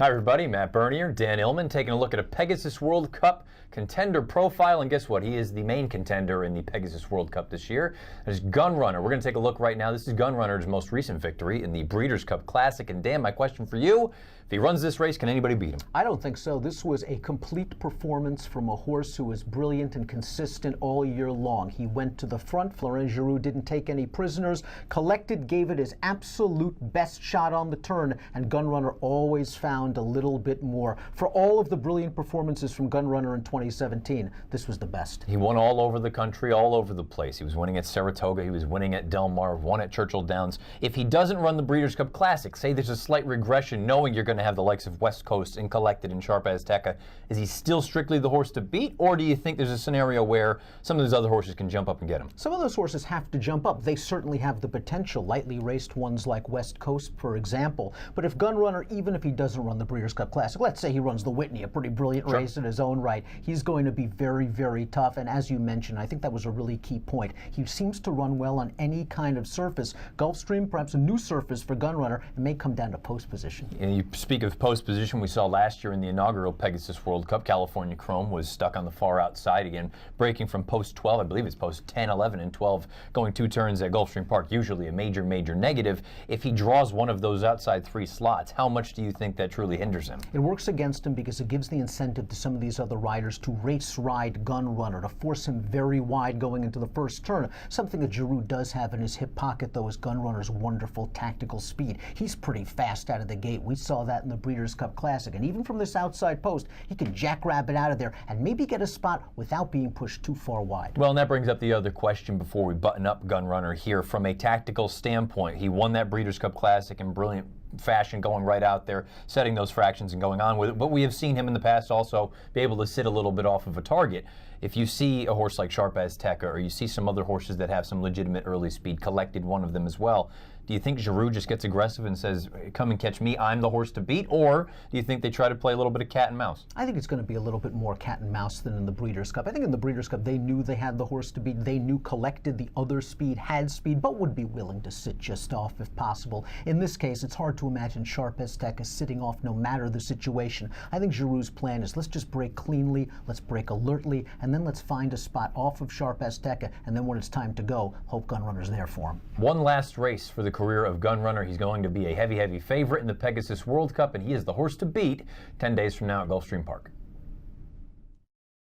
Hi everybody, Matt Bernier, Dan Illman, taking a look at a Pegasus World Cup contender profile, and guess what? He is the main contender in the Pegasus World Cup this year. There's Gunrunner. We're going to take a look right now. This is Gunrunner's most recent victory in the Breeders' Cup Classic, and Dan, my question for you, if he runs this race, can anybody beat him? I don't think so. This was a complete performance from a horse who was brilliant and consistent all year long. He went to the front. Florent Geroux didn't take any prisoners. Collected gave it his absolute best shot on the turn, and Gunrunner always found a little bit more. For all of the brilliant performances from Gunrunner in 2017, this was the best. He won all over the country, all over the place. He was winning at Saratoga. He was winning at Del Mar, won at Churchill Downs. If he doesn't run the Breeders' Cup Classic, say there's a slight regression, knowing you're going to have the likes of West Coast and Collected and Sharp Azteca, is he still strictly the horse to beat, or do you think there's a scenario where some of those other horses can jump up and get him? Some of those horses have to jump up. They certainly have the potential, lightly raced ones like West Coast, for example. But if Gunrunner, even if he doesn't run the Breeders' Cup Classic, let's say he runs the Whitney, a pretty brilliant race in his own right, he's going to be very, very tough. And as you mentioned, I think that was a really key point. He seems to run well on any kind of surface. Gulfstream, perhaps a new surface for Gunrunner. It may come down to post position. And you speak of post position. We saw last year in the inaugural Pegasus World Cup, California Chrome was stuck on the far outside again, breaking from post 12, I believe it's post 10, 11, and 12, going two turns at Gulfstream Park, usually a major, major negative. If he draws one of those outside three slots, how much do you think that truly hinders him? It works against him because it gives the incentive to some of these other riders to race ride Gunrunner, to force him very wide going into the first turn. Something that Geroux does have in his hip pocket, though, is Gunrunner's wonderful tactical speed. He's pretty fast out of the gate. We saw that in the Breeders' Cup Classic. And even from this outside post, he can jackrabbit out of there and maybe get a spot without being pushed too far wide. Well, and that brings up the other question before we button up Gunrunner here. From a tactical standpoint, he won that Breeders' Cup Classic in brilliant fashion, going right out there, setting those fractions and going on with it. But we have seen him in the past also be able to sit a little bit off of a target. If you see a horse like Sharp Azteca, or you see some other horses that have some legitimate early speed, Collected one of them as well, do you think Geroux just gets aggressive and says, come and catch me, I'm the horse to beat? Or do you think they try to play a little bit of cat and mouse? I think it's going to be a little bit more cat and mouse than in the Breeders' Cup. I think in the Breeders' Cup, they knew they had the horse to beat. They knew Collected, the other speed, had speed, but would be willing to sit just off if possible. In this case, it's hard to imagine Sharp Azteca sitting off no matter the situation. I think Geroux's plan is, let's just break cleanly, let's break alertly, and then let's find a spot off of Sharp Azteca, and then when it's time to go, hope Gunrunner's there for him. One last race for the career of Gunrunner. He's going to be a heavy, heavy favorite in the Pegasus World Cup, and he is the horse to beat 10 days from now at Gulfstream Park.